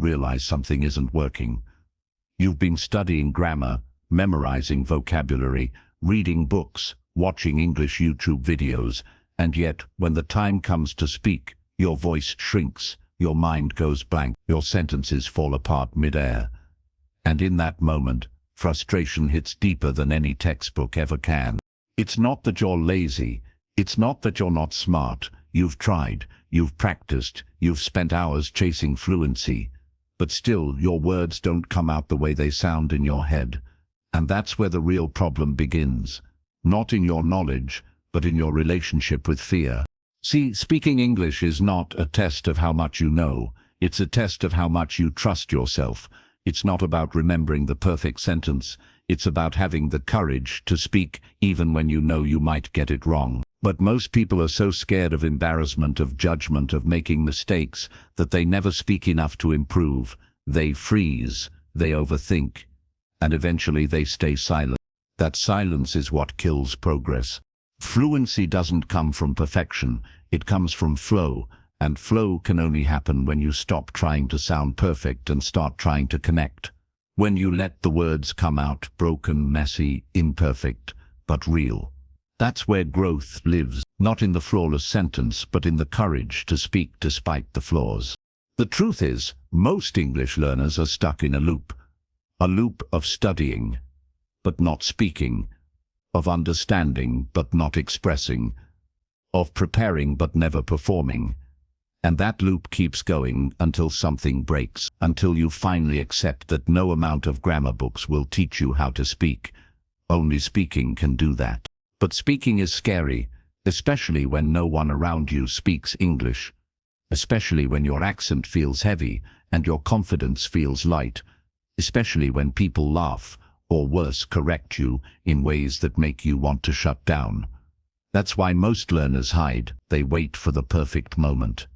realize something isn't working. You've been studying grammar, memorizing vocabulary, reading books, watching English YouTube videos, and yet, when the time comes to speak, your voice shrinks, your mind goes blank, your sentences fall apart mid-air. And in that moment, frustration hits deeper than any textbook ever can. It's not that you're lazy, it's not that you're not smart. You've tried, you've practiced, you've spent hours chasing fluency, but still your words don't come out the way they sound in your head. And that's where the real problem begins. Not in your knowledge, but in your relationship with fear. See, speaking English is not a test of how much you know. It's a test of how much you trust yourself. It's not about remembering the perfect sentence. It's about having the courage to speak even when you know you might get it wrong. But most people are so scared of embarrassment, of judgment, of making mistakes, that they never speak enough to improve. They freeze, they overthink, and eventually they stay silent. That silence is what kills progress. Fluency doesn't come from perfection, it comes from flow, and flow can only happen when you stop trying to sound perfect and start trying to connect. When you let the words come out broken, messy, imperfect, but real. That's where growth lives, not in the flawless sentence, but in the courage to speak despite the flaws. The truth is, most English learners are stuck in a loop of studying, but not speaking, of understanding, but not expressing, of preparing, but never performing. And that loop keeps going until something breaks, until you finally accept that no amount of grammar books will teach you how to speak. Only speaking can do that. But speaking is scary, especially when no one around you speaks English, especially when your accent feels heavy and your confidence feels light, especially when people laugh, or worse, correct you in ways that make you want to shut down. That's why most learners hide. They wait for the perfect moment,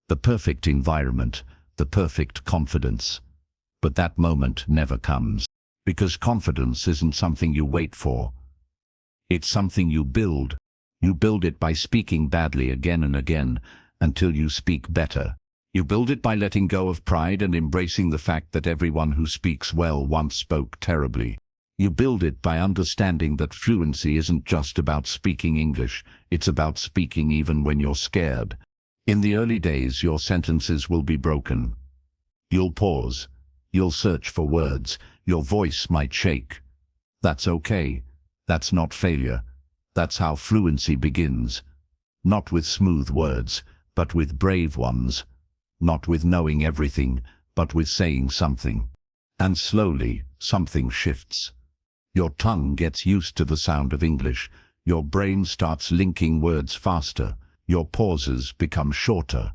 the perfect environment, the perfect confidence. But that moment never comes, because confidence isn't something you wait for. It's something you build. You build it by speaking badly again and again until you speak better. You build it by letting go of pride and embracing the fact that everyone who speaks well once spoke terribly. You build it by understanding that fluency isn't just about speaking English, it's about speaking even when you're scared. In the early days, your sentences will be broken. You'll pause. You'll search for words. Your voice might shake. That's okay. That's not failure. That's how fluency begins. Not with smooth words, but with brave ones. Not with knowing everything, but with saying something. And slowly, something shifts. Your tongue gets used to the sound of English. Your brain starts linking words faster. Your pauses become shorter.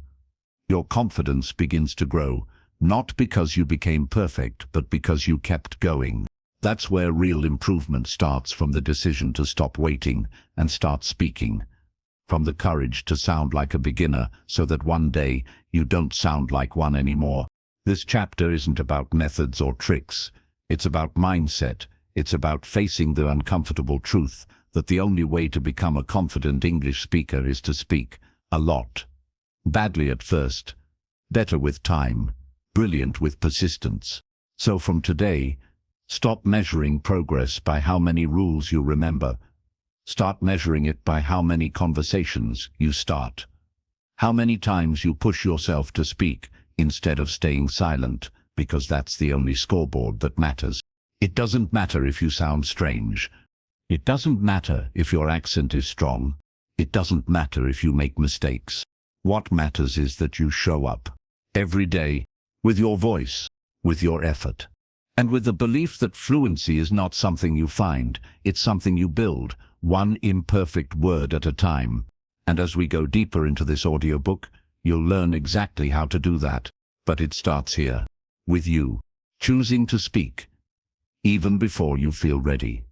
Your confidence begins to grow, not because you became perfect, but because you kept going. That's where real improvement starts, from the decision to stop waiting and start speaking. From the courage to sound like a beginner so that one day you don't sound like one anymore. This chapter isn't about methods or tricks. It's about mindset. It's about facing the uncomfortable truth that the only way to become a confident English speaker is to speak a lot. Badly at first, better with time, brilliant with persistence. So from today, stop measuring progress by how many rules you remember. Start measuring it by how many conversations you start. How many times you push yourself to speak instead of staying silent, because that's the only scoreboard that matters. It doesn't matter if you sound strange. It doesn't matter if your accent is strong. It doesn't matter if you make mistakes. What matters is that you show up every day with your voice, with your effort, and with the belief that fluency is not something you find, it's something you build, one imperfect word at a time. And as we go deeper into this audiobook, you'll learn exactly how to do that. But it starts here, with you, choosing to speak, even before you feel ready.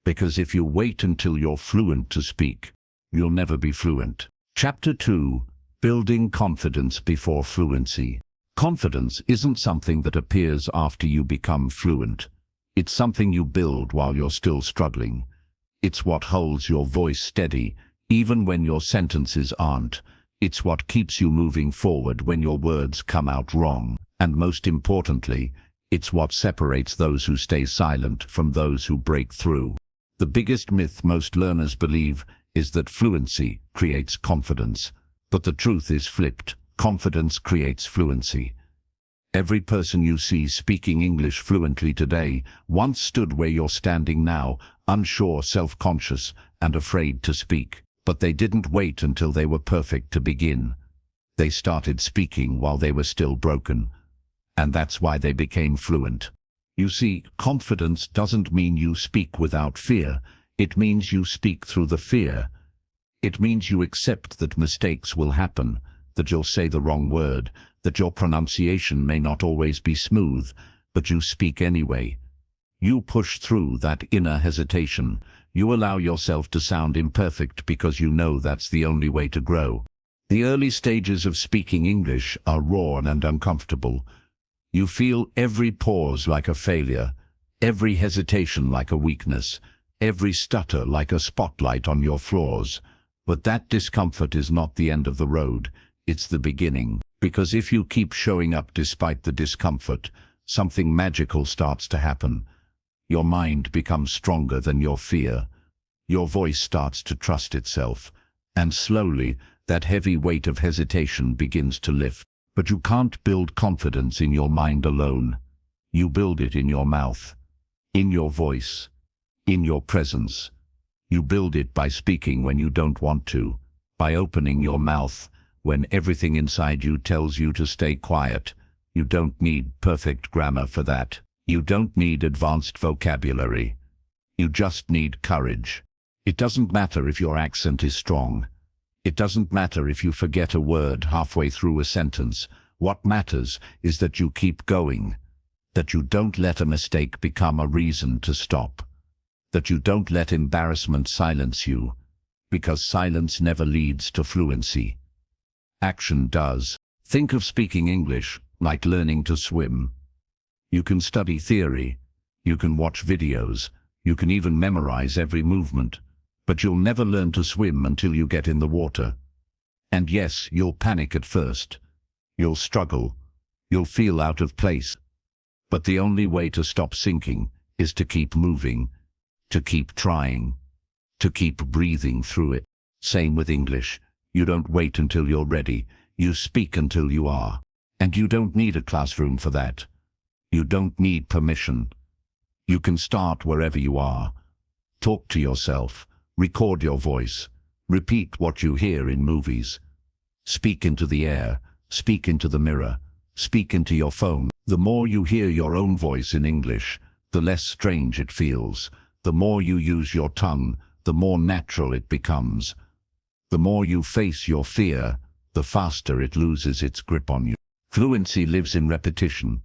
Because if you wait until you're fluent to speak, you'll never be fluent. Chapter 2, Building Confidence Before Fluency. Confidence isn't something that appears after you become fluent. It's something you build while you're still struggling. It's what holds your voice steady, even when your sentences aren't. It's what keeps you moving forward when your words come out wrong. And most importantly, it's what separates those who stay silent from those who break through. The biggest myth most learners believe is that fluency creates confidence. But the truth is flipped. Confidence creates fluency. Every person you see speaking English fluently today once stood where you're standing now, unsure, self-conscious, and afraid to speak. But they didn't wait until they were perfect to begin. They started speaking while they were still broken. And that's why they became fluent. You see, confidence doesn't mean you speak without fear. It means you speak through the fear. It means you accept that mistakes will happen, that you'll say the wrong word, that your pronunciation may not always be smooth, but you speak anyway. You push through that inner hesitation. You allow yourself to sound imperfect because you know that's the only way to grow. The early stages of speaking English are raw and uncomfortable. You feel every pause like a failure, every hesitation like a weakness, every stutter like a spotlight on your flaws. But that discomfort is not the end of the road, it's the beginning. Because if you keep showing up despite the discomfort, something magical starts to happen. Your mind becomes stronger than your fear. Your voice starts to trust itself. And slowly, that heavy weight of hesitation begins to lift. But you can't build confidence in your mind alone. You build it in your mouth, in your voice, in your presence. You build it by speaking when you don't want to, by opening your mouth when everything inside you tells you to stay quiet. You don't need perfect grammar for that. You don't need advanced vocabulary. You just need courage. It doesn't matter if your accent is strong. It doesn't matter if you forget a word halfway through a sentence. What matters is that you keep going, that you don't let a mistake become a reason to stop, that you don't let embarrassment silence you, because silence never leads to fluency. Action does. Think of speaking English like learning to swim. You can study theory, you can watch videos, you can even memorize every movement, but you'll never learn to swim until you get in the water. And yes, you'll panic at first. You'll struggle. You'll feel out of place. But the only way to stop sinking is to keep moving, to keep trying, to keep breathing through it. Same with English. You don't wait until you're ready. You speak until you are. And you don't need a classroom for that. You don't need permission. You can start wherever you are. Talk to yourself. Record your voice. Repeat what you hear in movies. Speak into the air. Speak into the mirror. Speak into your phone. The more you hear your own voice in English, the less strange it feels. The more you use your tongue, the more natural it becomes. The more you face your fear, the faster it loses its grip on you. Fluency lives in repetition.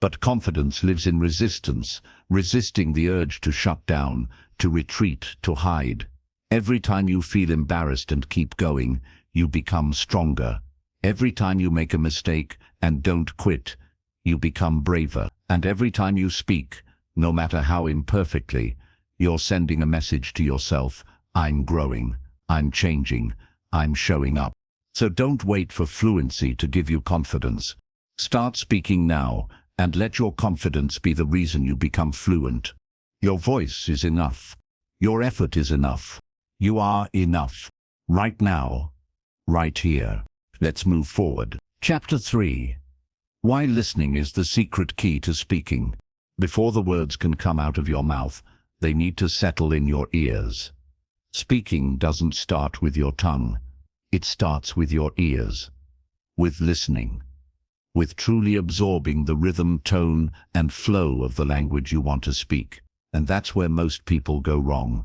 But confidence lives in resistance, resisting the urge to shut down, to retreat, to hide. Every time you feel embarrassed and keep going, you become stronger. Every time you make a mistake and don't quit, you become braver. And every time you speak, no matter how imperfectly, you're sending a message to yourself: I'm growing, I'm changing, I'm showing up. So don't wait for fluency to give you confidence. Start speaking now, and let your confidence be the reason you become fluent. Your voice is enough. Your effort is enough. You are enough. Right now. Right here. Let's move forward. Chapter 3. Why listening is the secret key to speaking. Before the words can come out of your mouth, they need to settle in your ears. Speaking doesn't start with your tongue. It starts with your ears. With listening. With truly absorbing the rhythm, tone, and flow of the language you want to speak. And that's where most people go wrong.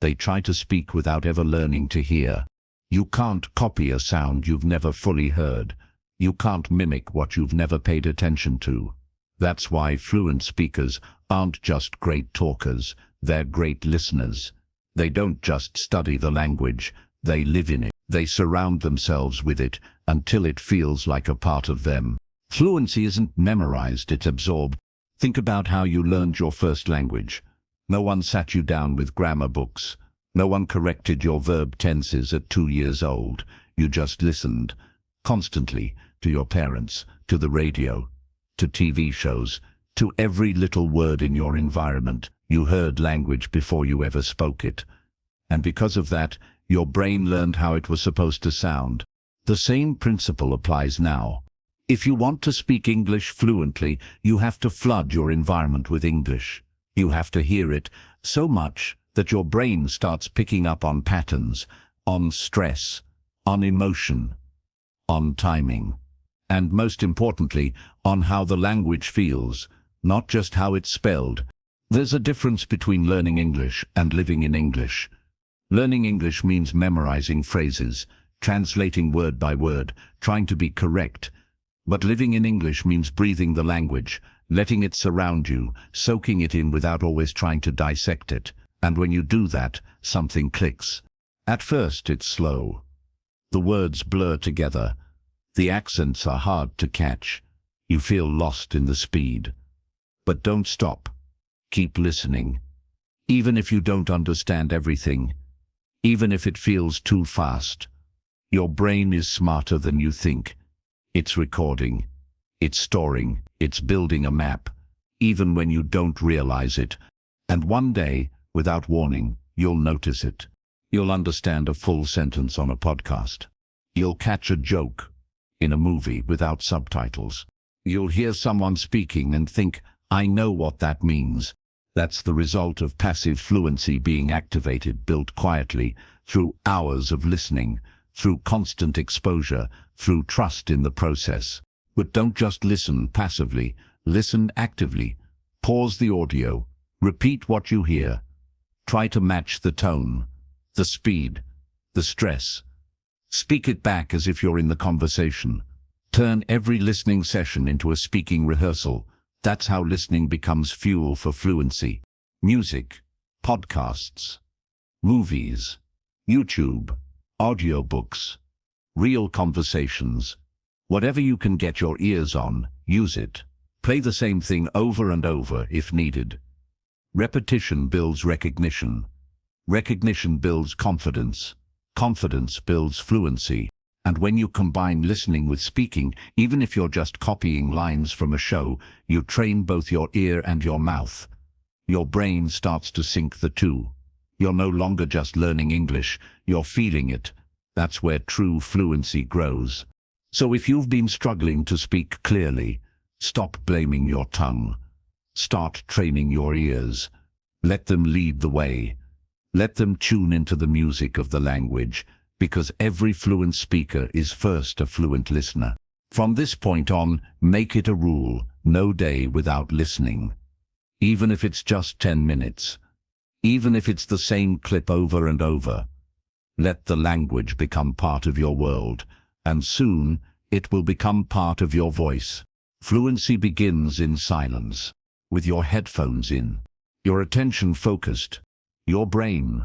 They try to speak without ever learning to hear. You can't copy a sound you've never fully heard. You can't mimic what you've never paid attention to. That's why fluent speakers aren't just great talkers, they're great listeners. They don't just study the language, they live in it. They surround themselves with it until it feels like a part of them. Fluency isn't memorized, it's absorbed. Think about how you learned your first language. No one sat you down with grammar books. No one corrected your verb tenses at 2 years old. You just listened. Constantly. to your parents, to the radio, to TV shows, to every little word in your environment. You heard language before you ever spoke it. And because of that, your brain learned how it was supposed to sound. The same principle applies now. If you want to speak English fluently, you have to flood your environment with English. You have to hear it so much that your brain starts picking up on patterns, on stress, on emotion, on timing, and most importantly, on how the language feels, not just how it's spelled. There's a difference between learning English and living in English. Learning English means memorizing phrases, translating word by word, trying to be correct. But living in English means breathing the language, letting it surround you, soaking it in without always trying to dissect it. And when you do that, something clicks. At first, it's slow. The words blur together. The accents are hard to catch. You feel lost in the speed. But don't stop. Keep listening. Even if you don't understand everything, even if it feels too fast, your brain is smarter than you think. It's recording, it's storing, it's building a map, even when you don't realize it. And one day, without warning, you'll notice it. You'll understand a full sentence on a podcast. You'll catch a joke in a movie without subtitles. You'll hear someone speaking and think, I know what that means. That's the result of passive fluency being activated, built quietly, through hours of listening, through constant exposure, through trust in the process. But don't just listen passively, listen actively. Pause the audio, repeat what you hear. Try to match the tone, the speed, the stress. Speak it back as if you're in the conversation. Turn every listening session into a speaking rehearsal. That's how listening becomes fuel for fluency. Music, podcasts, movies, YouTube, audiobooks, real conversations. Whatever you can get your ears on, use it. Play the same thing over and over if needed. Repetition builds recognition. Recognition builds confidence. Confidence builds fluency. And when you combine listening with speaking, even if you're just copying lines from a show, you train both your ear and your mouth. Your brain starts to sync the two. You're no longer just learning English, you're feeling it. That's where true fluency grows. So if you've been struggling to speak clearly, stop blaming your tongue. Start training your ears. Let them lead the way. Let them tune into the music of the language, because every fluent speaker is first a fluent listener. From this point on, make it a rule, no day without listening. Even if it's just 10 minutes. Even if it's the same clip over and over. Let the language become part of your world, and soon it will become part of your voice. Fluency begins in silence, with your headphones in, your attention focused, your brain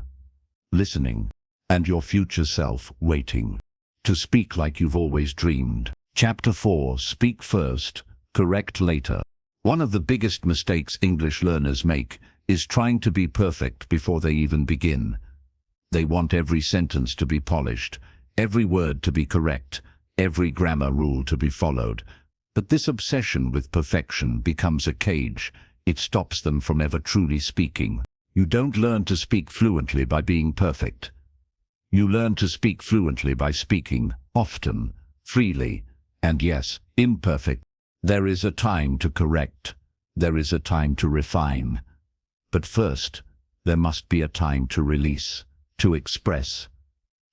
listening, and your future self waiting to speak like you've always dreamed. Chapter 4: Speak first, correct later. One of the biggest mistakes English learners make is trying to be perfect before they even begin. They want every sentence to be polished, every word to be correct, every grammar rule to be followed. But this obsession with perfection becomes a cage. It stops them from ever truly speaking. You don't learn to speak fluently by being perfect. You learn to speak fluently by speaking, often, freely, and yes, imperfect. There is a time to correct. There is a time to refine. But first, there must be a time to release, to express,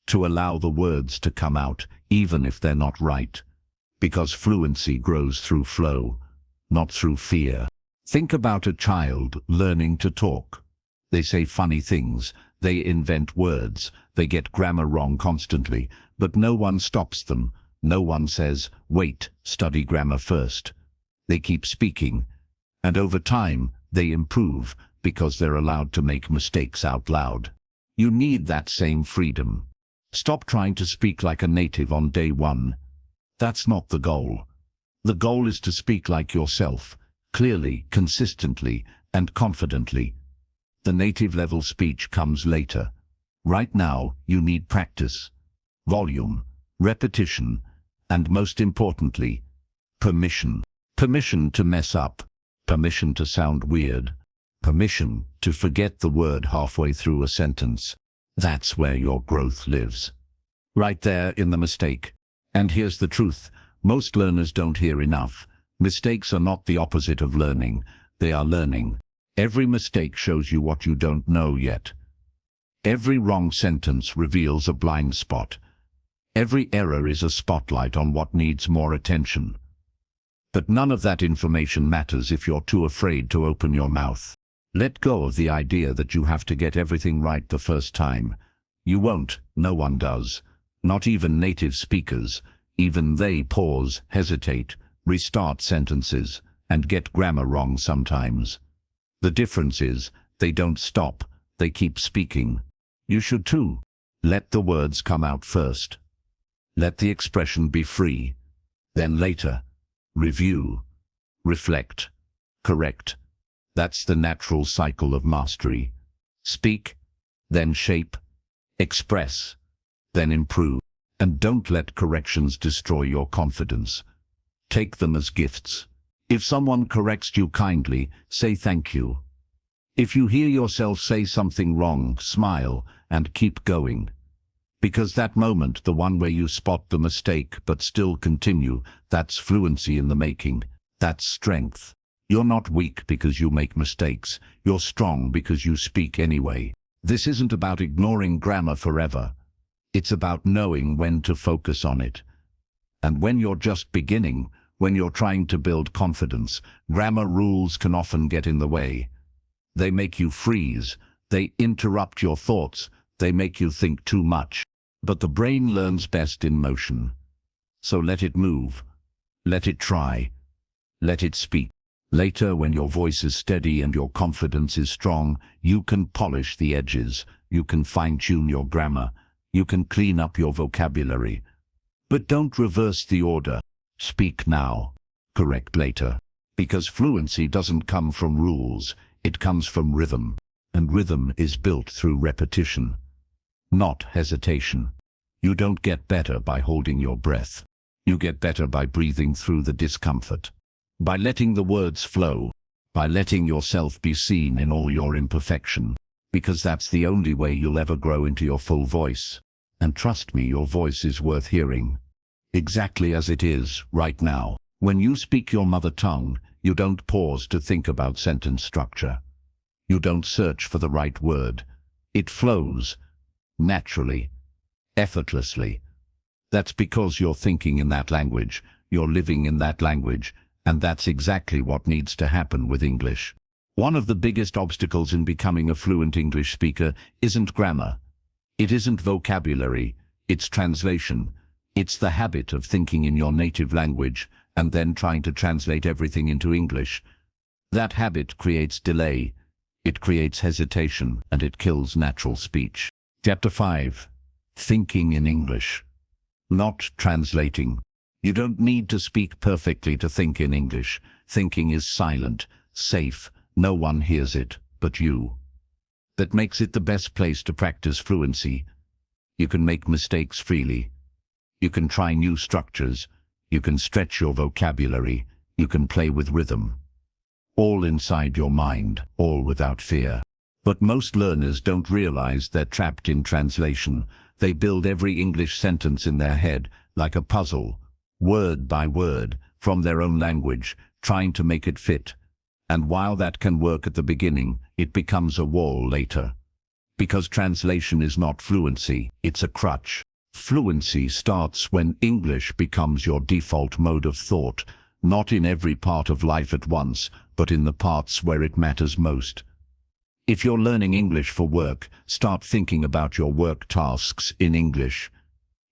to allow the words to come out, even if they're not right. Because fluency grows through flow, not through fear. Think about a child learning to talk. They say funny things, they invent words, they get grammar wrong constantly, but no one stops them. No one says, wait, study grammar first. They keep speaking, and over time, they improve because they're allowed to make mistakes out loud. You need that same freedom. Stop trying to speak like a native on day one. That's not the goal. The goal is to speak like yourself, clearly, consistently, and confidently. The native level speech comes later. Right now, you need practice, volume, repetition, And most importantly, permission. Permission to mess up. Permission to sound weird. Permission to forget the word halfway through a sentence. That's where your growth lives. Right there in the mistake. And here's the truth. Most learners don't hear enough. Mistakes are not the opposite of learning. They are learning. Every mistake shows you what you don't know yet. Every wrong sentence reveals a blind spot. Every error is a spotlight on what needs more attention. But none of that information matters if you're too afraid to open your mouth. Let go of the idea that you have to get everything right the first time. You won't. No one does. Not even native speakers. Even they pause, hesitate, restart sentences, and get grammar wrong sometimes. The difference is, they don't stop, they keep speaking. You should too. Let the words come out first. Let the expression be free. Then later, review, reflect, correct. That's the natural cycle of mastery. Speak, then shape, express, then improve. And don't let corrections destroy your confidence. Take them as gifts. If someone corrects you kindly, say thank you. If you hear yourself say something wrong, smile and keep going. Because that moment, the one where you spot the mistake but still continue, that's fluency in the making. That's strength. You're not weak because you make mistakes. You're strong because you speak anyway. This isn't about ignoring grammar forever. It's about knowing when to focus on it. And when you're just beginning, when you're trying to build confidence, grammar rules can often get in the way. They make you freeze. They interrupt your thoughts. They make you think too much. But the brain learns best in motion. So let it move. Let it try. Let it speak. Later, when your voice is steady and your confidence is strong, you can polish the edges. You can fine-tune your grammar. You can clean up your vocabulary. But don't reverse the order. Speak now. Correct later. Because fluency doesn't come from rules. It comes from rhythm. And rhythm is built through repetition, not hesitation. You don't get better by holding your breath. You get better by breathing through the discomfort. By letting the words flow. By letting yourself be seen in all your imperfection. Because that's the only way you'll ever grow into your full voice. And trust me, your voice is worth hearing. Exactly as it is, right now. When you speak your mother tongue, you don't pause to think about sentence structure. You don't search for the right word. It flows, naturally, effortlessly. That's because you're thinking in that language, you're living in that language, and that's exactly what needs to happen with English. One of the biggest obstacles in becoming a fluent English speaker isn't grammar. It isn't vocabulary, it's translation. It's the habit of thinking in your native language and then trying to translate everything into English. That habit creates delay, it creates hesitation, and it kills natural speech. Chapter 5. Thinking in English. Not translating. You don't need to speak perfectly to think in English. Thinking is silent, safe, no one hears it but you. That makes it the best place to practice fluency. You can make mistakes freely. You can try new structures. You can stretch your vocabulary. You can play with rhythm. All inside your mind, all without fear. But most learners don't realize they're trapped in translation. They build every English sentence in their head like a puzzle, word by word, from their own language, trying to make it fit. And while that can work at the beginning, it becomes a wall later. Because translation is not fluency, it's a crutch. Fluency starts when English becomes your default mode of thought, not in every part of life at once, but in the parts where it matters most. If you're learning English for work, start thinking about your work tasks in English.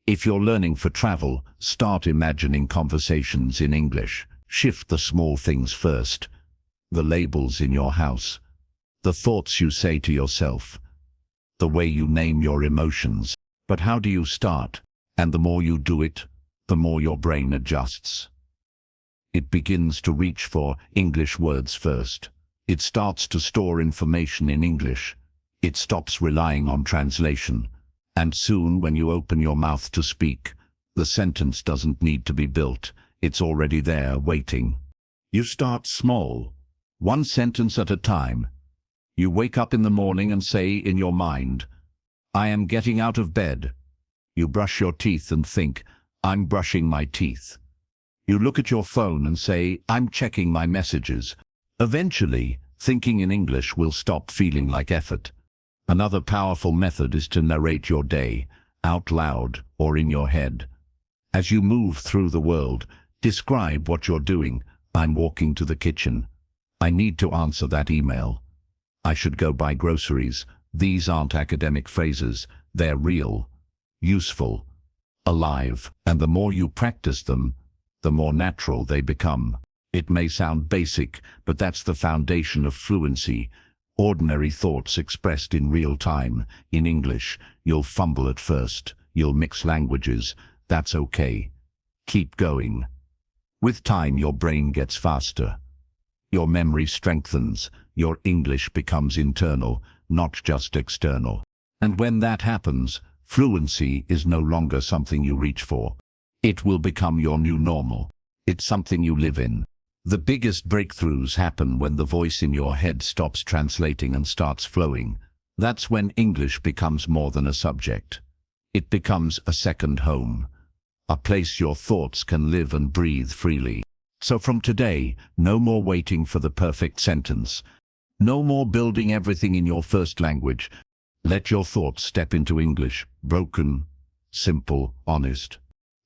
If you're learning for travel, start imagining conversations in English. Shift the small things first. The labels in your house. The thoughts you say to yourself. The way you name your emotions. But how do you start? And the more you do it, the more your brain adjusts. It begins to reach for English words first. It starts to store information in English. It stops relying on translation. And soon, when you open your mouth to speak, The sentence doesn't need to be built. It's already there, waiting. You start small, one sentence at a time. You wake up in the morning and say in your mind, I am getting out of bed. You brush your teeth and think, I'm brushing my teeth. You look at your phone and say, I'm checking my messages. Eventually, thinking in English will stop feeling like effort. Another powerful method is to narrate your day, out loud or in your head. As you move through the world, describe what you're doing. I'm walking to the kitchen. I need to answer that email. I should go buy groceries. These aren't academic phrases. They're real, useful, alive. And the more you practice them, the more natural they become. It may sound basic, but that's the foundation of fluency. Ordinary thoughts expressed in real time. In English, you'll fumble at first. You'll mix languages. That's okay. Keep going. With time, your brain gets faster. Your memory strengthens. Your English becomes internal, not just external. And when that happens, fluency is no longer something you reach for. It will become your new normal. It's something you live in. The biggest breakthroughs happen when the voice in your head stops translating and starts flowing. That's when English becomes more than a subject. It becomes a second home, a place your thoughts can live and breathe freely. So from today, no more waiting for the perfect sentence. No more building everything in your first language. Let your thoughts step into English, broken, simple, honest.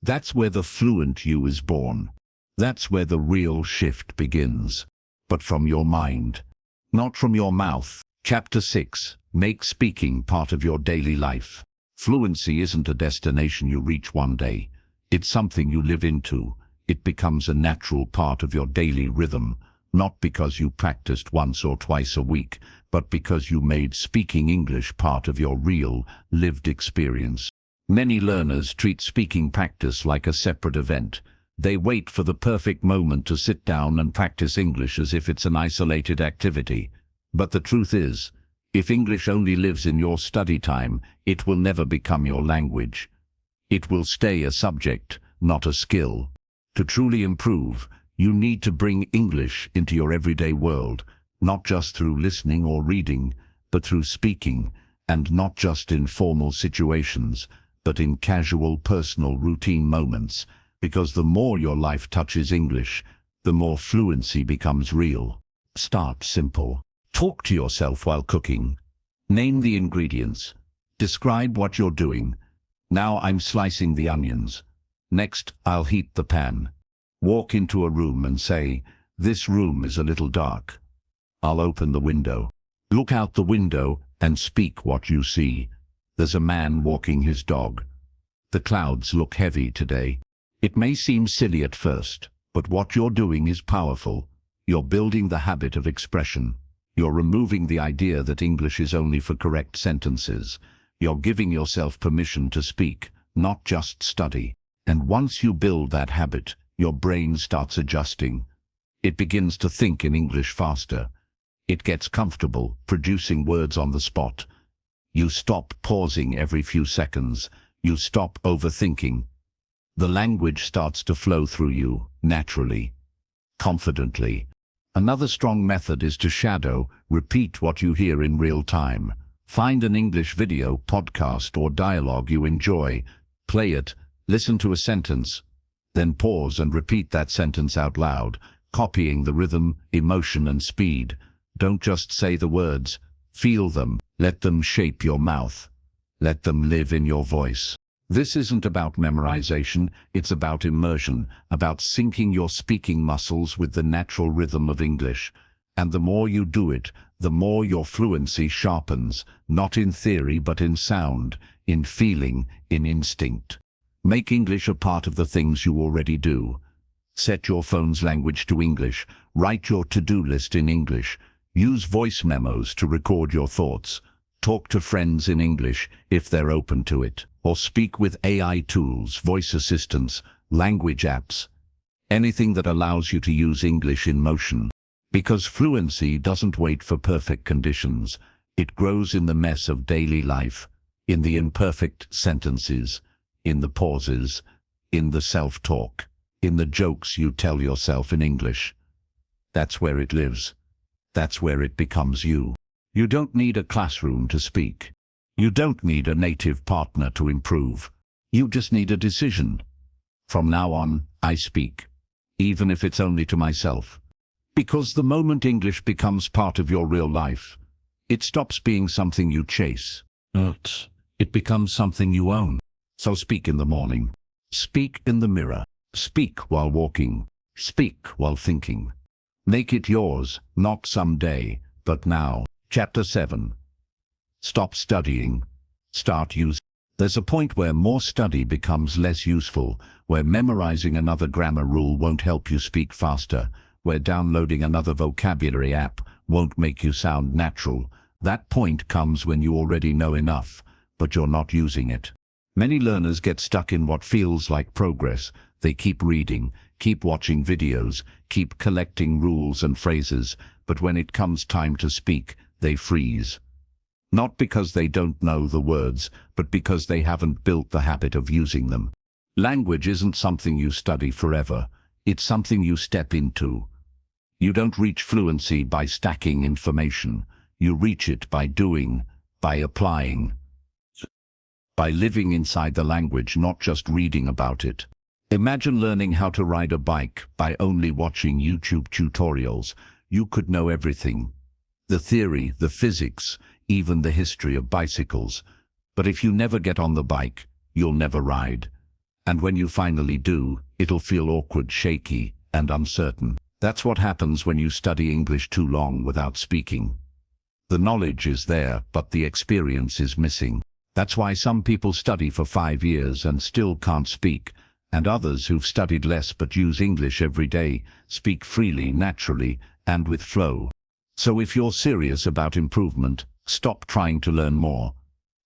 That's where the fluent you is born. That's where the real shift begins. But from your mind, not from your mouth. Chapter 6. Make speaking part of your daily life. Fluency isn't a destination you reach one day. It's something you live into. It becomes a natural part of your daily rhythm, not because you practiced once or twice a week, but because you made speaking English part of your real, lived experience. Many learners treat speaking practice like a separate event. They wait for the perfect moment to sit down and practice English as if it's an isolated activity. But the truth is, if English only lives in your study time, it will never become your language. It will stay a subject, not a skill. To truly improve, you need to bring English into your everyday world, not just through listening or reading, but through speaking, and not just in formal situations, but in casual, personal, routine moments, because the more your life touches English, the more fluency becomes real. Start simple. Talk to yourself while cooking. Name the ingredients. Describe what you're doing. Now I'm slicing the onions. Next, I'll heat the pan. Walk into a room and say, this room is a little dark. I'll open the window. Look out the window and speak what you see. There's a man walking his dog. The clouds look heavy today. It may seem silly at first, but what you're doing is powerful. You're building the habit of expression. You're removing the idea that English is only for correct sentences. You're giving yourself permission to speak, not just study. And once you build that habit, your brain starts adjusting. It begins to think in English faster. It gets comfortable producing words on the spot. You stop pausing every few seconds. You stop overthinking. The language starts to flow through you, naturally, confidently. Another strong method is to shadow, repeat what you hear in real time. Find an English video, podcast, or dialogue you enjoy. Play it, listen to a sentence, then pause and repeat that sentence out loud, copying the rhythm, emotion, and speed. Don't just say the words, feel them. Let them shape your mouth. Let them live in your voice. This isn't about memorization, it's about immersion, about syncing your speaking muscles with the natural rhythm of English. And the more you do it, the more your fluency sharpens, not in theory but in sound, in feeling, in instinct. Make English a part of the things you already do. Set your phone's language to English. Write your to-do list in English. Use voice memos to record your thoughts. Talk to friends in English if they're open to it. Or speak with AI tools, voice assistants, language apps. Anything that allows you to use English in motion. Because fluency doesn't wait for perfect conditions. It grows in the mess of daily life, in the imperfect sentences, in the pauses, in the self-talk, in the jokes you tell yourself in English. That's where it lives. That's where it becomes you. You don't need a classroom to speak. You don't need a native partner to improve. You just need a decision. From now on, I speak, even if it's only to myself. Because the moment English becomes part of your real life, it stops being something you chase. It becomes something you own. So speak in the morning. Speak in the mirror. Speak while walking. Speak while thinking. Make it yours, not someday, but now. Chapter 7. Stop studying. Start using. There's a point where more study becomes less useful, where memorizing another grammar rule won't help you speak faster, where downloading another vocabulary app won't make you sound natural. That point comes when you already know enough, but you're not using it. Many learners get stuck in what feels like progress. They keep reading, keep watching videos, keep collecting rules and phrases, but when it comes time to speak, they freeze. Not because they don't know the words, but because they haven't built the habit of using them. Language isn't something you study forever. It's something you step into. You don't reach fluency by stacking information. You reach it by doing, by applying, by living inside the language, not just reading about it. Imagine learning how to ride a bike by only watching YouTube tutorials. You could know everything. The theory, the physics, even the history of bicycles. But if you never get on the bike, you'll never ride. And when you finally do, it'll feel awkward, shaky, and uncertain. That's what happens when you study English too long without speaking. The knowledge is there, but the experience is missing. That's why some people study for 5 years and still can't speak, and others who've studied less but use English every day speak freely, naturally, and with flow. So if you're serious about improvement, stop trying to learn more.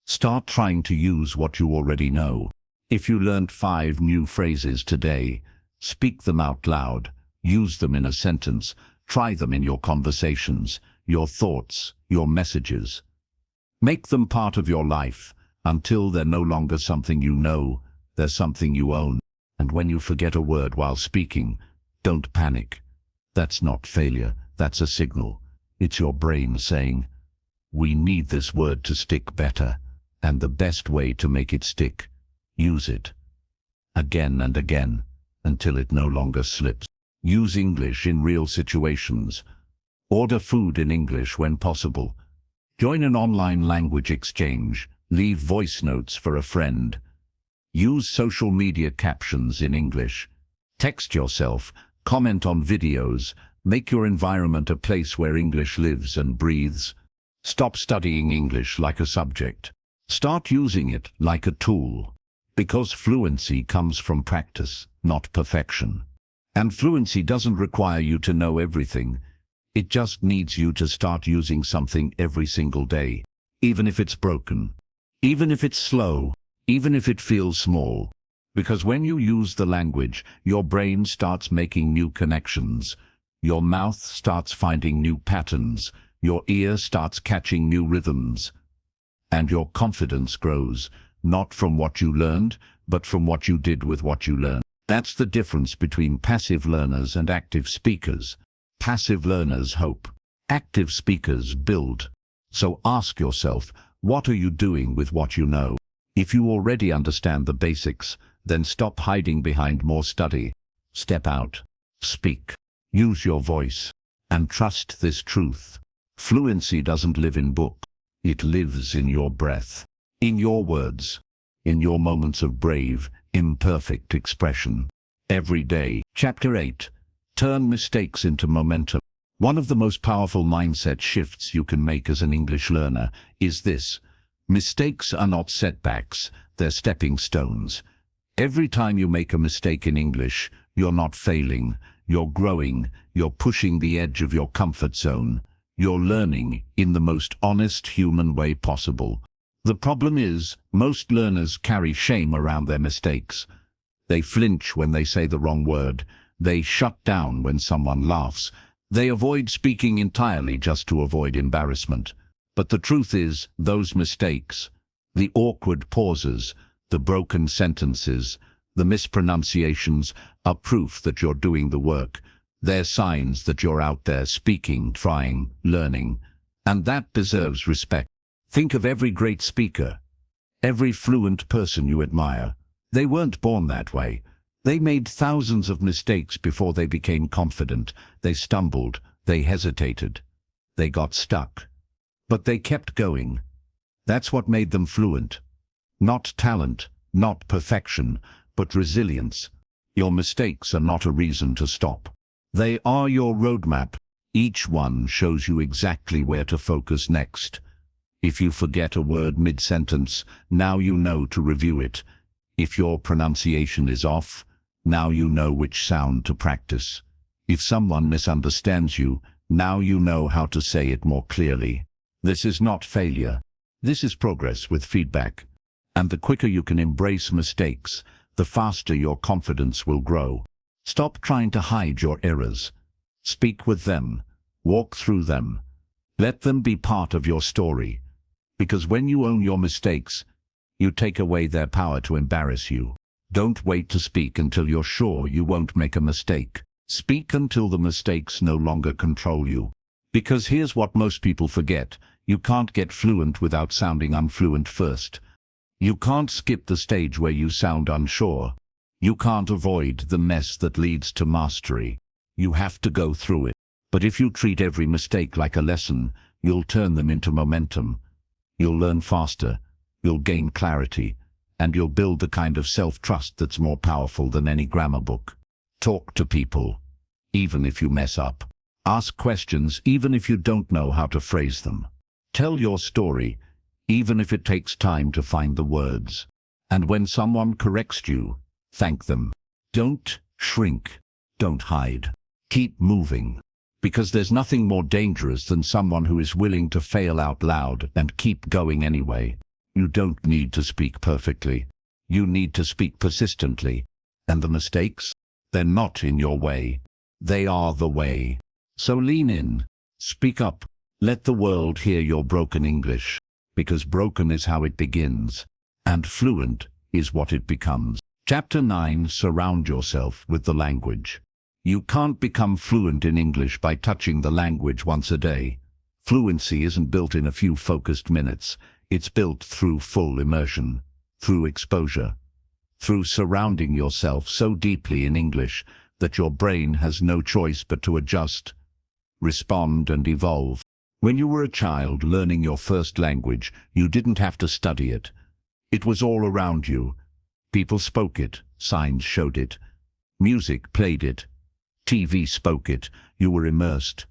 Start trying to use what you already know. If you learned 5 new phrases today, speak them out loud. Use them in a sentence. Try them in your conversations, your thoughts, your messages. Make them part of your life until they're no longer something you know, they're something you own. And when you forget a word while speaking, don't panic. That's not failure, that's a signal. It's your brain saying, we need this word to stick better, and the best way to make it stick, use it. Again and again, until it no longer slips. Use English in real situations. Order food in English when possible. Join an online language exchange. Leave voice notes for a friend. Use social media captions in English. Text yourself. Comment on videos. Make your environment a place where English lives and breathes. Stop studying English like a subject. Start using it like a tool. Because fluency comes from practice, not perfection. And fluency doesn't require you to know everything. It just needs you to start using something every single day. Even if it's broken. Even if it's slow. Even if it feels small. Because when you use the language, your brain starts making new connections. Your mouth starts finding new patterns. Your ear starts catching new rhythms. And your confidence grows, not from what you learned, but from what you did with what you learned. That's the difference between passive learners and active speakers. Passive learners hope. Active speakers build. So ask yourself, what are you doing with what you know? If you already understand the basics, then stop hiding behind more study. Step out. Speak. Use your voice. And trust this truth. Fluency doesn't live in books. It lives in your breath. In your words. In your moments of brave, imperfect expression. Every day. Chapter 8. Turn mistakes into momentum. One of the most powerful mindset shifts you can make as an English learner is this. Mistakes are not setbacks, they're stepping stones. Every time you make a mistake in English, you're not failing, you're growing, you're pushing the edge of your comfort zone. You're learning in the most honest human way possible. The problem is, most learners carry shame around their mistakes. They flinch when they say the wrong word. They shut down when someone laughs. They avoid speaking entirely just to avoid embarrassment. But the truth is, those mistakes, the awkward pauses, the broken sentences, The mispronunciations are proof that you're doing the work. They're signs that you're out there speaking, trying, learning, and that deserves respect. Think of every great speaker, every fluent person you admire. They weren't born that way. They made thousands of mistakes before they became confident. They stumbled, they hesitated, they got stuck. But they kept going. That's what made them fluent. Not talent, not perfection, but resilience. Your mistakes are not a reason to stop. They are your roadmap. Each one shows you exactly where to focus next. If you forget a word mid-sentence, now you know to review it. If your pronunciation is off, now you know which sound to practice. If someone misunderstands you, now you know how to say it more clearly. This is not failure. This is progress with feedback. And the quicker you can embrace mistakes, the faster your confidence will grow. Stop trying to hide your errors. Speak with them. Walk through them. Let them be part of your story. Because when you own your mistakes, you take away their power to embarrass you. Don't wait to speak until you're sure you won't make a mistake. Speak until the mistakes no longer control you. Because here's what most people forget. You can't get fluent without sounding unfluent first. You can't skip the stage where you sound unsure. You can't avoid the mess that leads to mastery. You have to go through it. But if you treat every mistake like a lesson, you'll turn them into momentum. You'll learn faster, you'll gain clarity, and you'll build the kind of self-trust that's more powerful than any grammar book. Talk to people, even if you mess up. Ask questions, even if you don't know how to phrase them. Tell your story, even if it takes time to find the words. And when someone corrects you, thank them. Don't shrink. Don't hide. Keep moving. Because there's nothing more dangerous than someone who is willing to fail out loud and keep going anyway. You don't need to speak perfectly. You need to speak persistently. And the mistakes? They're not in your way. They are the way. So lean in. Speak up. Let the world hear your broken English. Because broken is how it begins. And fluent is what it becomes. Chapter 9. Surround yourself with the language. You can't become fluent in English by touching the language once a day. Fluency isn't built in a few focused minutes. It's built through full immersion, through exposure, through surrounding yourself so deeply in English that your brain has no choice but to adjust, respond, and evolve. When you were a child learning your first language, you didn't have to study it. It was all around you. People spoke it, signs showed it, music played it, TV spoke it, you were immersed.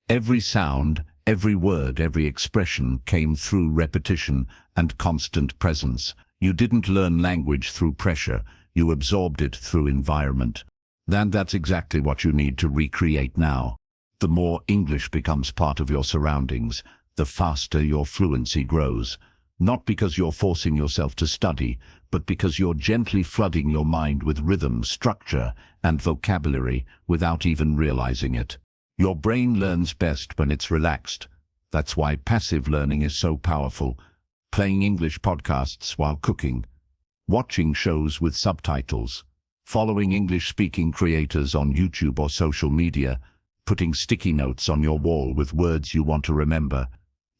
Every sound, every word, every expression came through repetition and constant presence. You didn't learn language through pressure, you absorbed it through environment. And that's exactly what you need to recreate now. The more English becomes part of your surroundings, the faster your fluency grows. Not because you're forcing yourself to study, but because you're gently flooding your mind with rhythm, structure, and vocabulary without even realizing it. Your brain learns best when it's relaxed. That's why passive learning is so powerful. Playing English podcasts while cooking, watching shows with subtitles, following English-speaking creators on YouTube or social media, putting sticky notes on your wall with words you want to remember.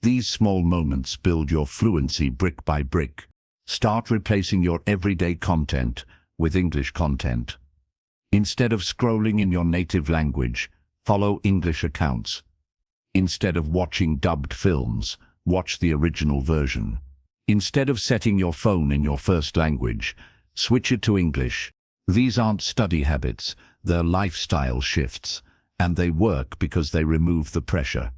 These small moments build your fluency brick by brick. Start replacing your everyday content with English content. Instead of scrolling in your native language, follow English accounts. Instead of watching dubbed films, watch the original version. Instead of setting your phone in your first language, switch it to English. These aren't study habits, they're lifestyle shifts, and they work because they remove the pressure.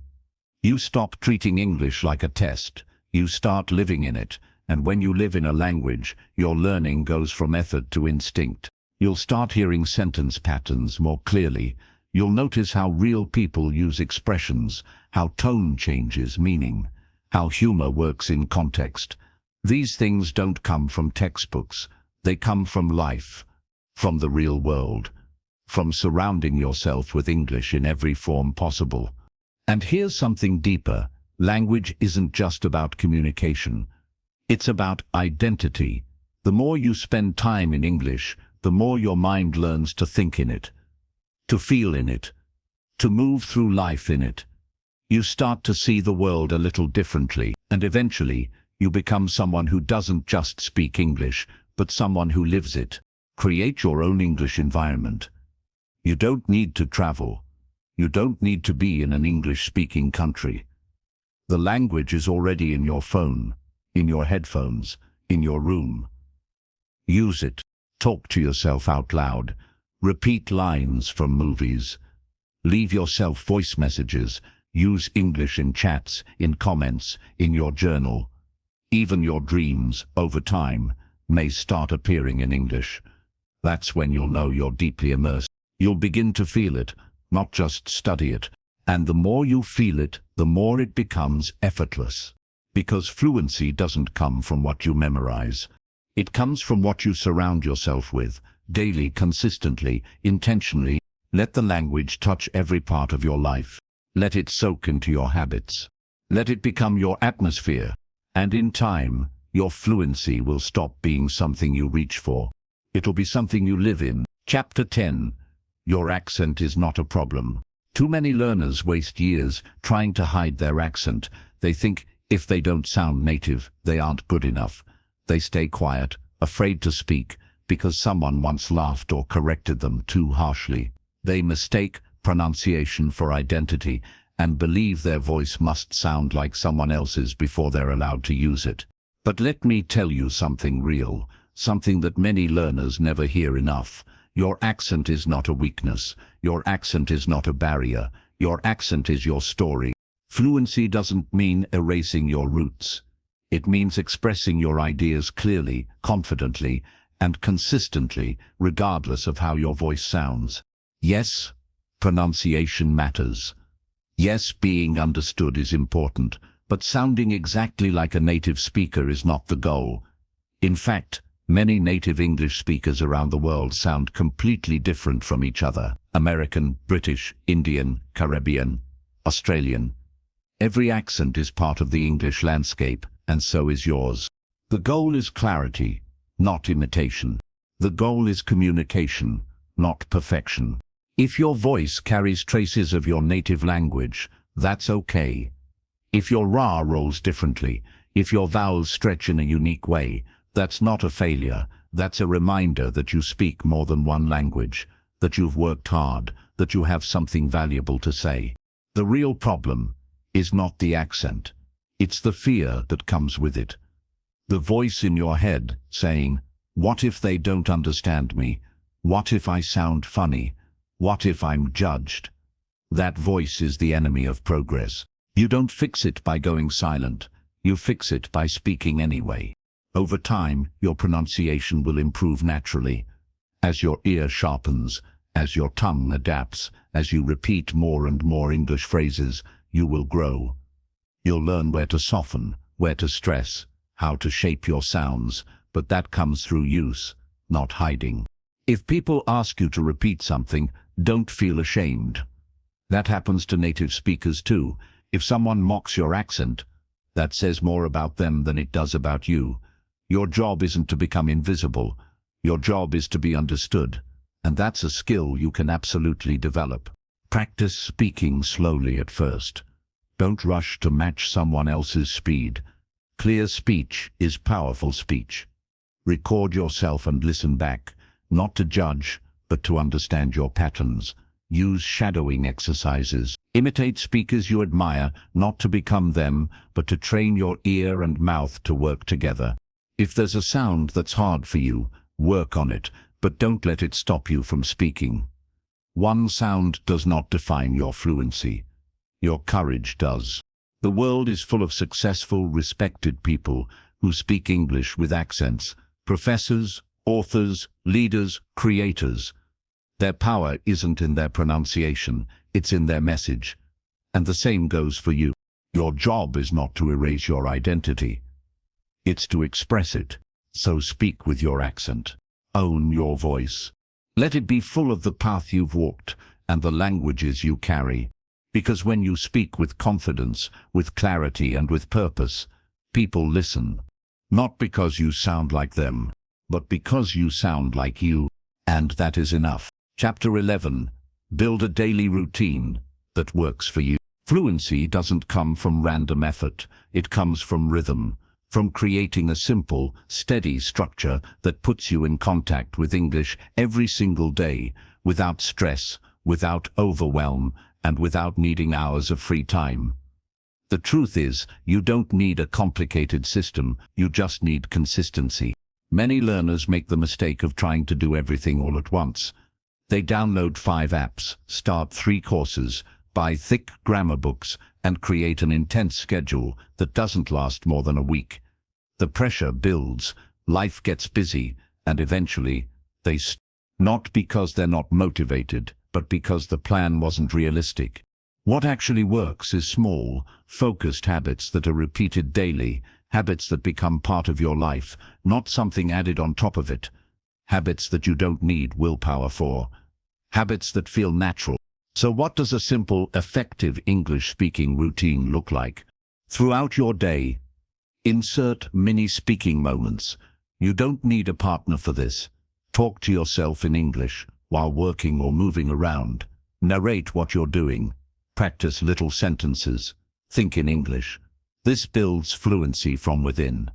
You stop treating English like a test, you start living in it, and when you live in a language, your learning goes from effort to instinct. You'll start hearing sentence patterns more clearly. You'll notice how real people use expressions, how tone changes meaning, how humor works in context. These things don't come from textbooks, they come from life, from the real world, from surrounding yourself with English in every form possible. And here's something deeper. Language isn't just about communication. It's about identity. The more you spend time in English, the more your mind learns to think in it, to feel in it, to move through life in it. You start to see the world a little differently, and eventually, you become someone who doesn't just speak English, but someone who lives it. Create your own English environment. You don't need to travel. You don't need to be in an English-speaking country. The language is already in your phone, in your headphones, in your room. Use it. Talk to yourself out loud. Repeat lines from movies. Leave yourself voice messages. Use English in chats, in comments, in your journal. Even your dreams, over time, may start appearing in English. That's when you'll know you're deeply immersed. You'll begin to feel it, not just study it. And the more you feel it, the more it becomes effortless. Because fluency doesn't come from what you memorize. It comes from what you surround yourself with, daily, consistently, intentionally. Let the language touch every part of your life. Let it soak into your habits. Let it become your atmosphere. And in time, your fluency will stop being something you reach for. It'll be something you live in. Chapter 10. Your accent is not a problem. Too many learners waste years trying to hide their accent. They think if they don't sound native, they aren't good enough. They stay quiet, afraid to speak, because someone once laughed or corrected them too harshly. They mistake pronunciation for identity and believe their voice must sound like someone else's before they're allowed to use it. But let me tell you something real, something that many learners never hear enough. Your accent is not a weakness. Your accent is not a barrier. Your accent is your story. Fluency doesn't mean erasing your roots. It means expressing your ideas clearly, confidently, and consistently, regardless of how your voice sounds. Yes, pronunciation matters. Yes, being understood is important, but sounding exactly like a native speaker is not the goal. In fact, many native English speakers around the world sound completely different from each other. American, British, Indian, Caribbean, Australian. Every accent is part of the English landscape, and so is yours. The goal is clarity, not imitation. The goal is communication, not perfection. If your voice carries traces of your native language, that's okay. If your ra rolls differently, if your vowels stretch in a unique way, that's not a failure. That's a reminder that you speak more than one language, that you've worked hard, that you have something valuable to say. The real problem is not the accent. It's the fear that comes with it. The voice in your head saying, what if they don't understand me? What if I sound funny? What if I'm judged? That voice is the enemy of progress. You don't fix it by going silent. You fix it by speaking anyway. Over time, your pronunciation will improve naturally. As your ear sharpens, as your tongue adapts, as you repeat more and more English phrases, you will grow. You'll learn where to soften, where to stress, how to shape your sounds, but that comes through use, not hiding. If people ask you to repeat something, don't feel ashamed. That happens to native speakers too. If someone mocks your accent, that says more about them than it does about you. Your job isn't to become invisible. Your job is to be understood. And that's a skill you can absolutely develop. Practice speaking slowly at first. Don't rush to match someone else's speed. Clear speech is powerful speech. Record yourself and listen back, not to judge, but to understand your patterns. Use shadowing exercises. Imitate speakers you admire, not to become them, but to train your ear and mouth to work together. If there's a sound that's hard for you, work on it, but don't let it stop you from speaking. One sound does not define your fluency. Your courage does. The world is full of successful, respected people who speak English with accents. Professors, authors, leaders, creators. Their power isn't in their pronunciation, it's in their message. And the same goes for you. Your job is not to erase your identity. It's to express it. So speak with your accent. Own your voice. Let it be full of the path you've walked and the languages you carry. Because when you speak with confidence, with clarity and with purpose, people listen. Not because you sound like them, but because you sound like you. And that is enough. Chapter 11. Build a daily routine that works for you. Fluency doesn't come from random effort. It comes from rhythm, from creating a simple, steady structure that puts you in contact with English every single day, without stress, without overwhelm, and without needing hours of free time. The truth is, you don't need a complicated system, you just need consistency. Many learners make the mistake of trying to do everything all at once. They download 5 apps, start 3 courses, buy thick grammar books, and create an intense schedule that doesn't last more than a week. The pressure builds, life gets busy, and eventually they stop. Not because they're not motivated, but because the plan wasn't realistic. What actually works is small, focused habits that are repeated daily, habits that become part of your life, not something added on top of it. Habits that you don't need willpower for. Habits that feel natural. So what does a simple, effective English-speaking routine look like? Throughout your day, insert mini speaking moments. You don't need a partner for this. Talk to yourself in English while working or moving around. Narrate what you're doing. Practice little sentences. Think in English. This builds fluency from within.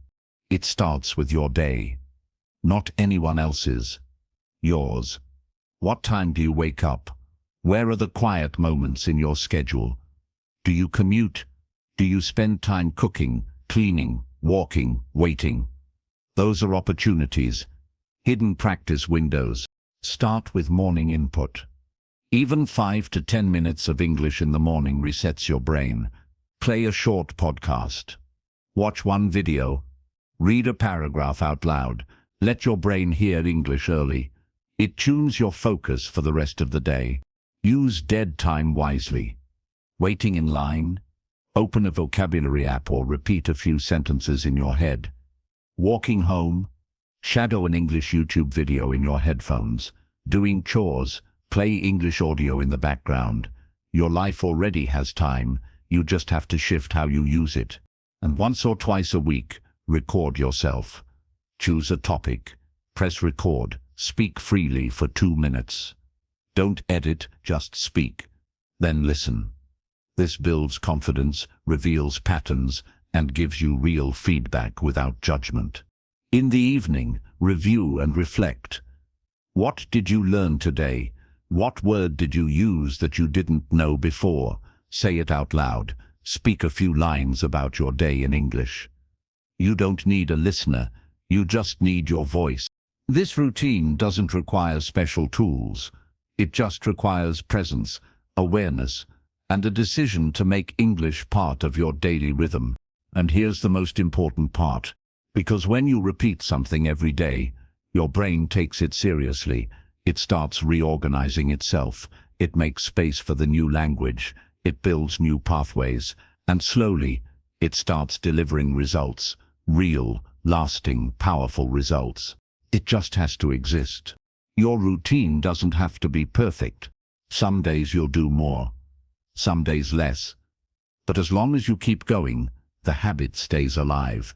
It starts with your day. Not anyone else's. Yours. What time do you wake up? Where are the quiet moments in your schedule? Do you commute? Do you spend time cooking, cleaning, walking, waiting? Those are opportunities. Hidden practice windows. Start with morning input. Even 5 to 10 minutes of English in the morning resets your brain. Play a short podcast. Watch one video. Read a paragraph out loud. Let your brain hear English early. It tunes your focus for the rest of the day. Use dead time wisely. Waiting in line. Open a vocabulary app or repeat a few sentences in your head. Walking home. Shadow an English YouTube video in your headphones. Doing chores. Play English audio in the background. Your life already has time. You just have to shift how you use it. And once or twice a week, record yourself. Choose a topic. Press record. Speak freely for 2 minutes. Don't edit, just speak. Then listen. This builds confidence, reveals patterns, and gives you real feedback without judgment. In the evening, review and reflect. What did you learn today? What word did you use that you didn't know before? Say it out loud. Speak a few lines about your day in English. You don't need a listener. You just need your voice. This routine doesn't require special tools. It just requires presence, awareness, and a decision to make English part of your daily rhythm. And here's the most important part. Because when you repeat something every day, your brain takes it seriously. It starts reorganizing itself. It makes space for the new language. It builds new pathways. And slowly, it starts delivering results. Real, lasting, powerful results. It just has to exist. Your routine doesn't have to be perfect. Some days you'll do more. Some days less. But as long as you keep going, the habit stays alive.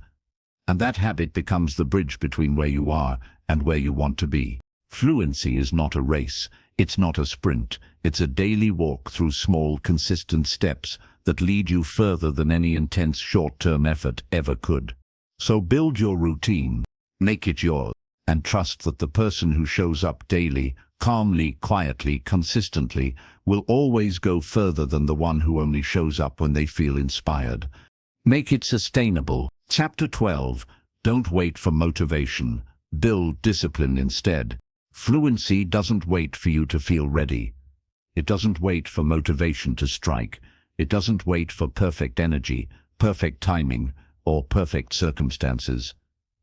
And that habit becomes the bridge between where you are and where you want to be. Fluency is not a race. It's not a sprint. It's a daily walk through small, consistent steps that lead you further than any intense short-term effort ever could. So build your routine, make it yours, and trust that the person who shows up daily, calmly, quietly, consistently, will always go further than the one who only shows up when they feel inspired. Make it sustainable. Chapter 12. Don't wait for motivation. Build discipline instead. Fluency doesn't wait for you to feel ready. It doesn't wait for motivation to strike. It doesn't wait for perfect energy, perfect timing, or perfect circumstances.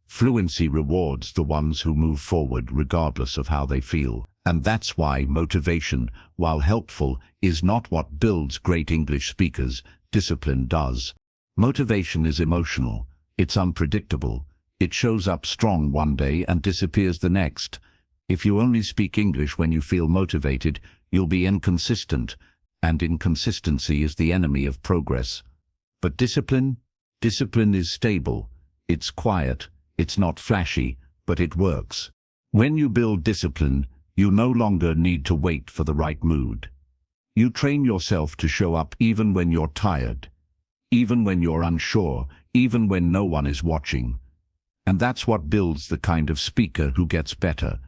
Fluency rewards the ones who move forward regardless of how they feel. And that's why motivation, while helpful, is not what builds great English speakers. Discipline does. Motivation is emotional. It's unpredictable. It shows up strong one day and disappears the next. If you only speak English when you feel motivated, you'll be inconsistent, and inconsistency is the enemy of progress. But discipline is stable. It's quiet. It's not flashy, but it works. When you build discipline, You no longer need to wait for the right mood. You train yourself to show up even when you're tired, even when you're unsure, even when no one is watching. And that's what builds the kind of speaker who gets better,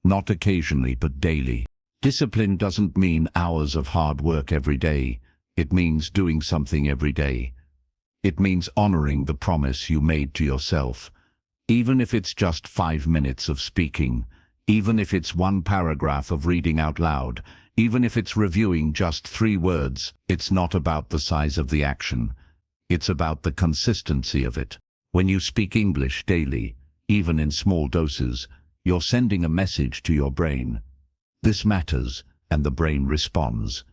not occasionally but daily. Discipline doesn't mean hours of hard work every day. It means doing something every day. It means honoring the promise you made to yourself, even if it's just 5 minutes of speaking, even if it's one paragraph of reading out loud, even if it's reviewing just 3 words. It's not about the size of the action. It's about the consistency of it. When you speak English daily, even in small doses, you're sending a message to your brain. This matters, and the brain responds.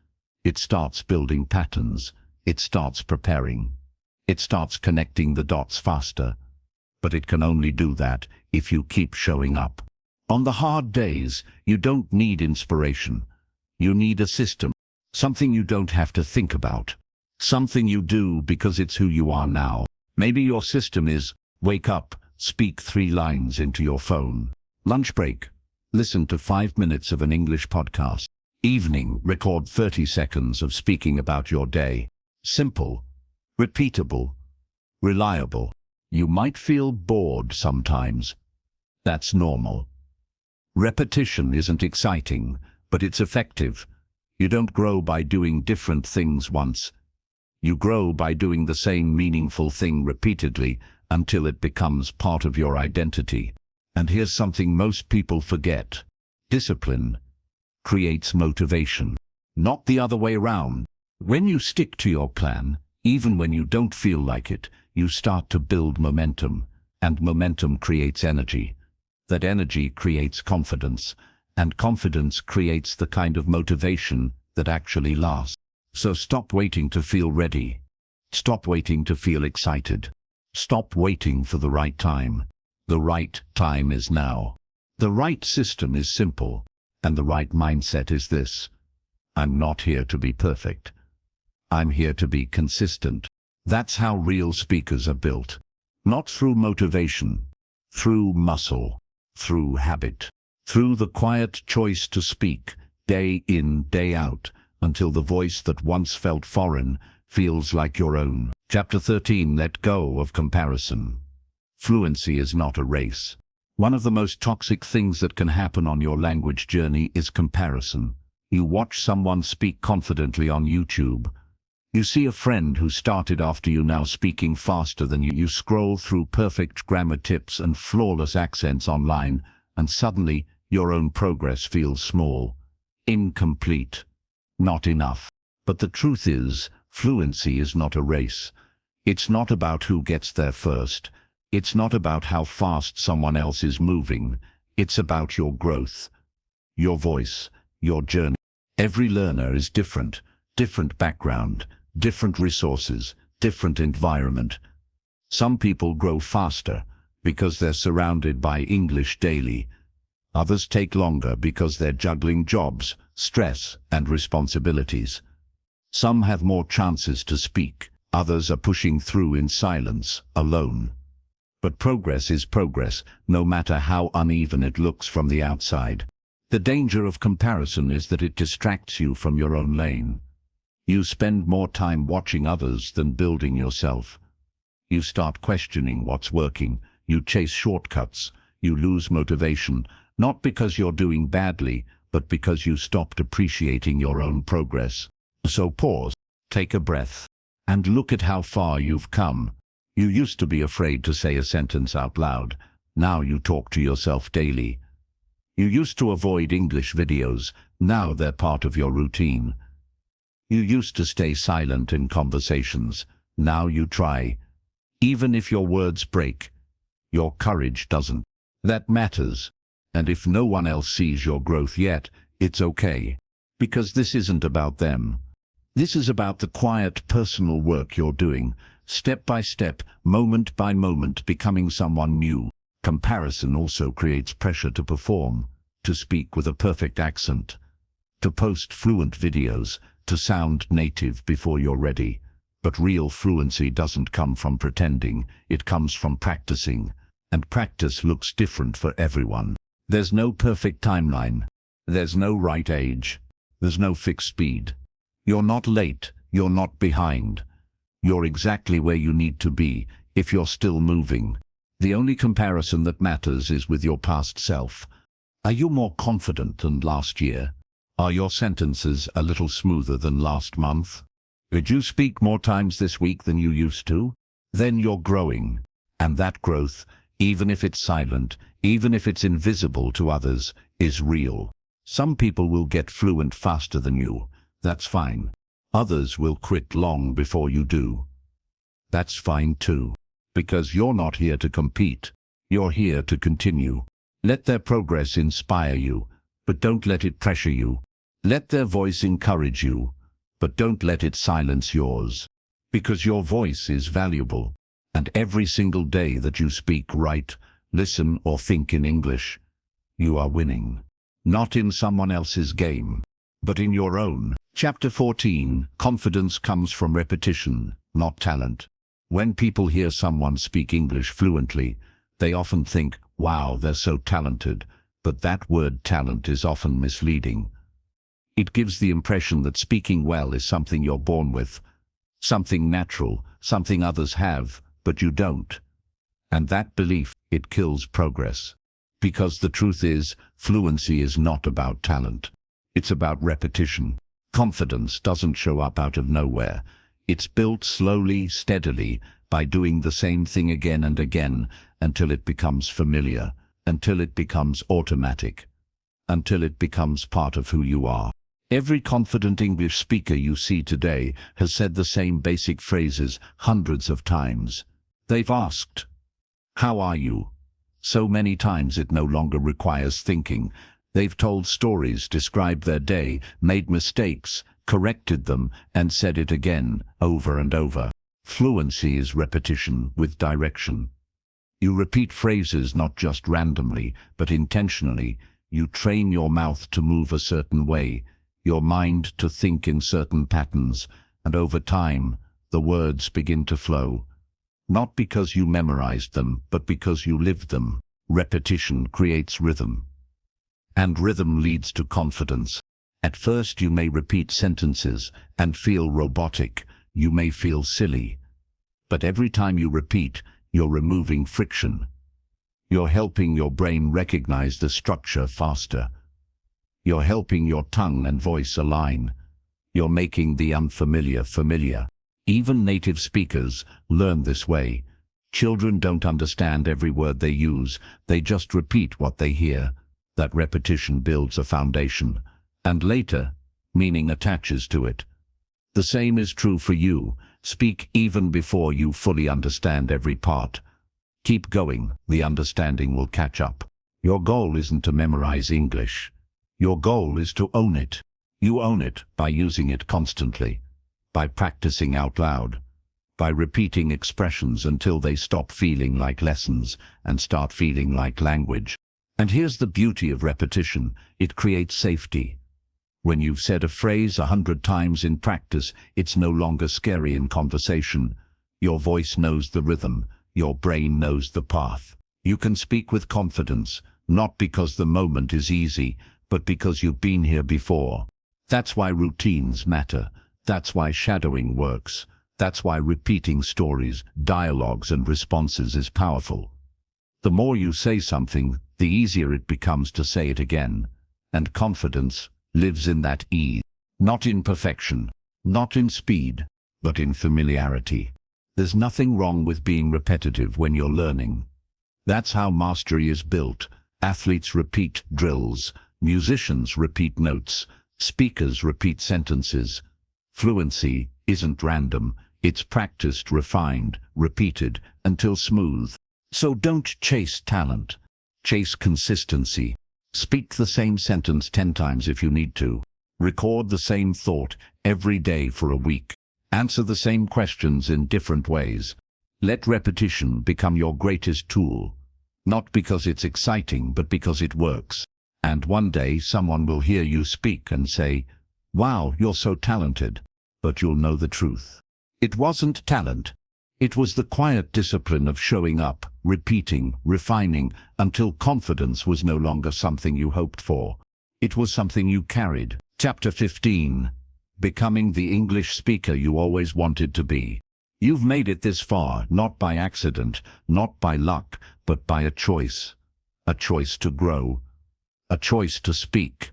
It starts building patterns. It starts preparing. It starts connecting the dots faster. But it can only do that if you keep showing up. On the hard days, you don't need inspiration. You need a system, something you don't have to think about, something you do because it's who you are now. Maybe your system is, wake up, speak 3 lines into your phone. Lunch break, listen to 5 minutes of an English podcast. Evening, record 30 seconds of speaking about your day. Simple, repeatable, reliable. You might feel bored sometimes. That's normal. Repetition isn't exciting, but it's effective. You don't grow by doing different things once. You grow by doing the same meaningful thing repeatedly until it becomes part of your identity. And here's something most people forget. Discipline creates motivation, not the other way around. When you stick to your plan, even when you don't feel like it, you start to build momentum, and momentum creates energy. That energy creates confidence, and confidence creates the kind of motivation that actually lasts. So stop waiting to feel ready. Stop waiting to feel excited. Stop waiting for the right time. The right time is now. The right system is simple, and the right mindset is this: I'm not here to be perfect. I'm here to be consistent. That's how real speakers are built. Not through motivation, through muscle, through habit, through the quiet choice to speak, day in, day out, until the voice that once felt foreign feels like your own. Chapter 13. Let go of comparison. Fluency is not a race. One of the most toxic things that can happen on your language journey is comparison. You watch someone speak confidently on YouTube. You see a friend who started after you now speaking faster than you. You scroll through perfect grammar tips and flawless accents online, and suddenly your own progress feels small, incomplete, not enough. But the truth is, fluency is not a race. It's not about who gets there first. It's not about how fast someone else is moving. It's about your growth, your voice, your journey. Every learner is different, different background, different resources, different environment. Some people grow faster because they're surrounded by English daily. Others take longer because they're juggling jobs, stress, and responsibilities. Some have more chances to speak. Others are pushing through in silence, alone. But progress is progress, no matter how uneven it looks from the outside. The danger of comparison is that it distracts you from your own lane. You spend more time watching others than building yourself. You start questioning what's working. You chase shortcuts. You lose motivation, not because you're doing badly, but because you stopped appreciating your own progress. So pause, take a breath, and look at how far you've come. You used to be afraid to say a sentence out loud. Now you talk to yourself daily. You used to avoid English videos. Now they're part of your routine. You used to stay silent in conversations. Now you try. Even if your words break, your courage doesn't. That matters. And if no one else sees your growth yet, it's okay. Because this isn't about them. This is about the quiet, personal work you're doing, step by step, moment by moment, becoming someone new. Comparison also creates pressure to perform, to speak with a perfect accent, to post fluent videos, to sound native before you're ready. But real fluency doesn't come from pretending, it comes from practicing. And practice looks different for everyone. There's no perfect timeline. There's no right age. There's no fixed speed. You're not late. You're not behind. You're exactly where you need to be if you're still moving. The only comparison that matters is with your past self. Are you more confident than last year? Are your sentences a little smoother than last month? Did you speak more times this week than you used to? Then you're growing. And that growth, even if it's silent, even if it's invisible to others, is real. Some people will get fluent faster than you. That's fine. Others will quit long before you do. That's fine too. Because you're not here to compete. You're here to continue. Let their progress inspire you, but don't let it pressure you. Let their voice encourage you, but don't let it silence yours. Because your voice is valuable. And every single day that you speak, write, listen, or think in English, you are winning. Not in someone else's game, but in your own. Chapter 14. Confidence comes from repetition, not talent. When people hear someone speak English fluently, they often think, wow, they're so talented, but that word talent is often misleading. It gives the impression that speaking well is something you're born with, something natural, something others have, but you don't. And that belief, it kills progress. Because the truth is, fluency is not about talent. It's about repetition. Confidence doesn't show up out of nowhere. It's built slowly, steadily, by doing the same thing again and again, until it becomes familiar, until it becomes automatic, until it becomes part of who you are. Every confident English speaker you see today has said the same basic phrases hundreds of times. They've asked, "How are you?" so many times it no longer requires thinking. They've told stories, described their day, made mistakes, corrected them, and said it again, over and over. Fluency is repetition with direction. You repeat phrases not just randomly, but intentionally. You train your mouth to move a certain way, your mind to think in certain patterns, and over time, the words begin to flow. Not because you memorized them, but because you lived them. Repetition creates rhythm. And rhythm leads to confidence. At first you may repeat sentences and feel robotic. You may feel silly. But every time you repeat, you're removing friction. You're helping your brain recognize the structure faster. You're helping your tongue and voice align. You're making the unfamiliar familiar. Even native speakers learn this way. Children don't understand every word they use. They just repeat what they hear. That repetition builds a foundation. And later, meaning attaches to it. The same is true for you. Speak even before you fully understand every part. Keep going. The understanding will catch up. Your goal isn't to memorize English. Your goal is to own it. You own it by using it constantly, by practicing out loud, by repeating expressions until they stop feeling like lessons and start feeling like language. And here's the beauty of repetition. It creates safety. When you've said a phrase 100 times in practice, it's no longer scary in conversation. Your voice knows the rhythm. Your brain knows the path. You can speak with confidence, not because the moment is easy, but because you've been here before. That's why routines matter. That's why shadowing works. That's why repeating stories, dialogues, and responses is powerful. The more you say something, the easier it becomes to say it again. And confidence lives in that ease. Not in perfection, not in speed, but in familiarity. There's nothing wrong with being repetitive when you're learning. That's how mastery is built. Athletes repeat drills. Musicians repeat notes. Speakers repeat sentences. Fluency isn't random. It's practiced, refined, repeated, until smooth. So don't chase talent. Chase consistency. Speak the same sentence 10 times if you need to. Record the same thought every day for a week. Answer the same questions in different ways. Let repetition become your greatest tool. Not because it's exciting, but because it works. And one day someone will hear you speak and say, "Wow, you're so talented." But you'll know the truth. It wasn't talent. It was the quiet discipline of showing up, repeating, refining, until confidence was no longer something you hoped for. It was something you carried. Chapter 15. Becoming the English speaker you always wanted to be. You've made it this far, not by accident, not by luck, but by a choice. A choice to grow. A choice to speak.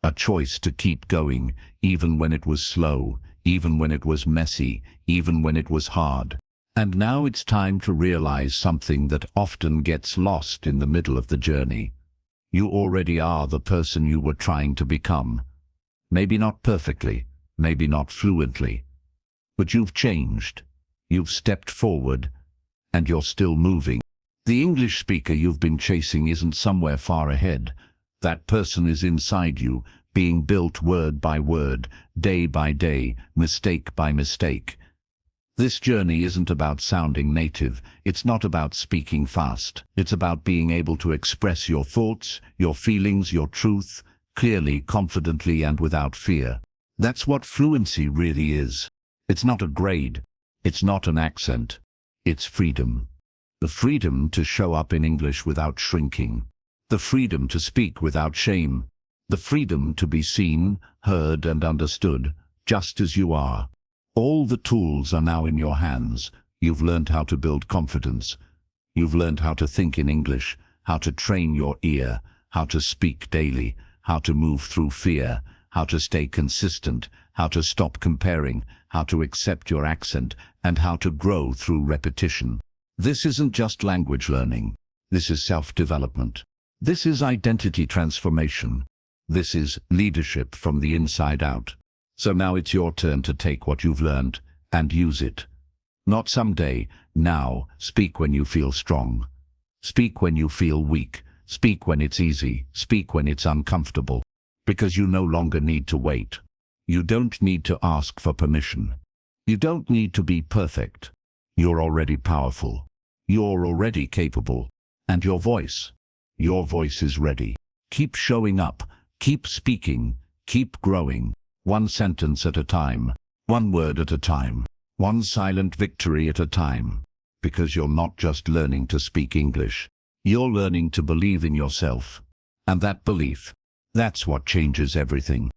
A choice to keep going, even when it was slow, even when it was messy, even when it was hard. And now it's time to realize something that often gets lost in the middle of the journey. You already are the person you were trying to become. Maybe not perfectly, maybe not fluently, but you've changed. You've stepped forward, and you're still moving. The English speaker you've been chasing isn't somewhere far ahead. That person is inside you, being built word by word, day by day, mistake by mistake. This journey isn't about sounding native. It's not about speaking fast. It's about being able to express your thoughts, your feelings, your truth, clearly, confidently, and without fear. That's what fluency really is. It's not a grade. It's not an accent. It's freedom. The freedom to show up in English without shrinking. The freedom to speak without shame. The freedom to be seen, heard, and understood, just as you are. All the tools are now in your hands. You've learned how to build confidence. You've learned how to think in English, how to train your ear, how to speak daily, how to move through fear, how to stay consistent, how to stop comparing, how to accept your accent, and how to grow through repetition. This isn't just language learning. This is self-development. This is identity transformation. This is leadership from the inside out. So now it's your turn to take what you've learned and use it. Not someday, now. Speak when you feel strong. Speak when you feel weak. Speak when it's easy. Speak when it's uncomfortable. Because you no longer need to wait. You don't need to ask for permission. You don't need to be perfect. You're already powerful. You're already capable. And your voice is ready. Keep showing up. Keep speaking. Keep growing. One sentence at a time, one word at a time, one silent victory at a time. Because you're not just learning to speak English, you're learning to believe in yourself. And that belief, that's what changes everything.